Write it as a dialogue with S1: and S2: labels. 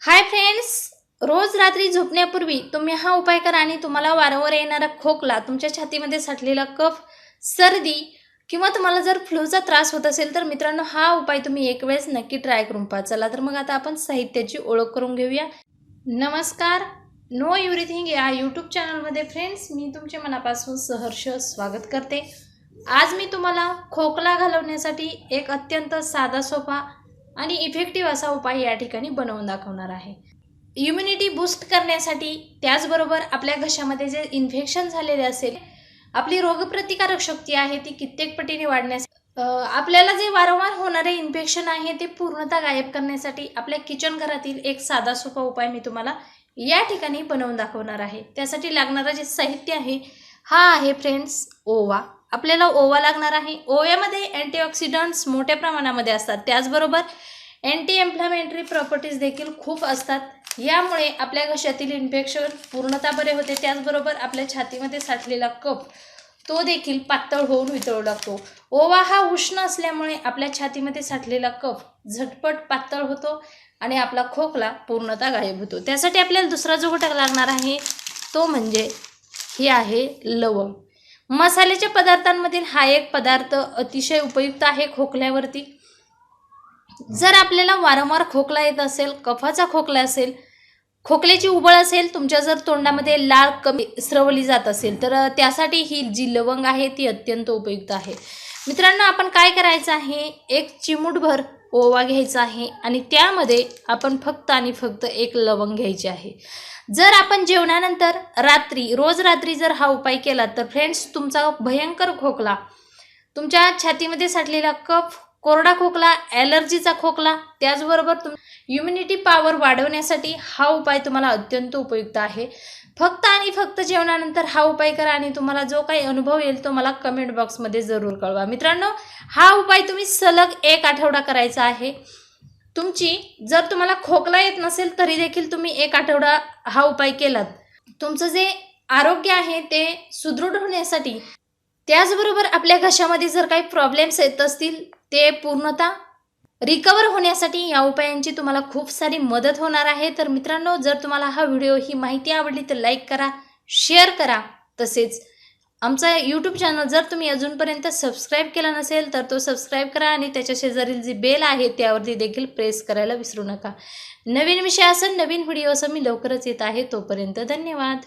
S1: Hi friends, रोज रात्री झोपण्यापूर्वी तुम्ही हा उपाय करा आणि तुम्हाला वारंवार येणारा खोकला, तुमच्या छातीमध्ये साठलेला कफ, सर्दी किंवा तुम्हाला जर फ्लूचा त्रास होत असेल तर मित्रांनो हा उपाय तुम्ही एक वेळेस नक्की ट्राय करून पहा. चला तर मग आता आपण साहित्याची ओळख करून घेऊया. नमस्कार, नो एव्हरीथिंग या यूट्यूब चॅनलमध्ये फ्रेंड्स मी तुमचे मनापासून सहर्ष स्वागत करते. आज मी तुम्हाला खोकला घालवण्यासाठी एक अत्यंत साधा, सोपा आणि इफेक्टिव्ह असा उपाय या ठिकाणी बनवून दाखवणार आहे. इम्युनिटी बूस्ट करण्यासाठी, त्याचबरोबर आपल्या घशामध्ये जे इन्फेक्शन झालेले असेल, आपली रोगप्रतिकारक शक्ती आहे ती कित्येक पटीने वाढण्यासाठी, आपल्याला जे वारंवार होणारे इन्फेक्शन आहे ते पूर्णतः गायब करण्यासाठी आपल्या किचन घरातील एक साधा सोपा उपाय मी तुम्हाला या ठिकाणी बनवून दाखवणार आहे. त्यासाठी लागणारं जे साहित्य आहे हा आहे फ्रेंड्स ओवा. आपल्याला ओवा लागणार आहे. ओव्यामध्ये अँटीऑक्सिडंट्स मोठ्या प्रमाणामध्ये असतात, त्याचबरोबर अँटी इन्फ्लामेटरी प्रॉपर्टीज देखील खूप असतात. यामुळे आपल्या घशातील इन्फेक्शन पूर्णतः बरे होते, त्याचबरोबर आपल्या छातीमध्ये साठलेला कफ तो देखील पातळ होऊन वितळू लागतो. ओवा हा उष्ण असल्यामुळे आपल्या छातीमध्ये साठलेला कफ झटपट पातळ होतो आणि आपला खोकला पूर्णतः गायब होतो. त्यासाठी आपल्याला दुसरा जो घटक लागणार आहे तो म्हणजे हे आहे लवंग. मसाल्याच्या पदार्थांमधील हा एक पदार्थ अतिशय उपयुक्त आहे खोकल्यावरती. जर आपल्याला वारंवार खोकला येत असेल, कफाचा खोकला असेल, खोकल्याची उबळ असेल, तुमच्या जर तोंडामध्ये लाळ कमी स्रवली जात असेल तर त्यासाठी ही जी लवंग आहे ती अत्यंत उपयुक्त आहे. मित्रांनो, आपण काय करायचं आहे, एक चिमूटभर ओवा घ्यायचा आहे आणि त्यामध्ये आपण फक्त आणि फक्त एक लवंग घ्यायची आहे. जर आपण जेवणानंतर रोज रात्री जर हा उपाय केला तर फ्रेंड्स तुमचा भयंकर खोकला, तुमच्या छातीमध्ये साठलेला कफ, कोरडा खोकला, ॲलर्जीचा खोकला, त्याचबरोबर इम्युनिटी पॉवर वाढवण्यासाठी हा उपाय तुम्हाला अत्यंत उपयुक्त आहे. फक्त आणि फक्त जेवणानंतर हा उपाय करा आणि तुम्हाला जो काही अनुभव येईल तो मला कमेंट बॉक्समध्ये जरूर कळवा. मित्रांनो, हा उपाय तुम्ही सलग 1 आठवडा करायचा आहे. जर तुम्हाला खोकला येत नसेल तरी देखील तुम्ही 1 आठवडा हा उपाय केलात, तुमचं जे आरोग्य आहे ते सुदृढ होण्यासाठी, त्याचबरोबर आपल्या घशामध्ये जर काही प्रॉब्लेम्स येत असतील ते पूर्णतः रिकवर होण्यासाठी या उपायांची तुम्हाला खूप सारी मदत होणार आहे. तर मित्रांनो, जर तुम्हाला हा व्हिडिओ, ही माहिती आवडली तर लाईक करा, शेअर करा. तसेच आमचा यूट्यूब चॅनल जर तुम्ही अजूनपर्यंत सबस्क्राईब केला नसेल तर तो सबस्क्राईब करा आणि त्याच्या शेजारील जी बेल आहे त्यावरती देखील प्रेस करायला विसरू नका. नवीन विषय असेल, नवीन व्हिडिओ असं मी लवकरच येत आहे. तोपर्यंत धन्यवाद.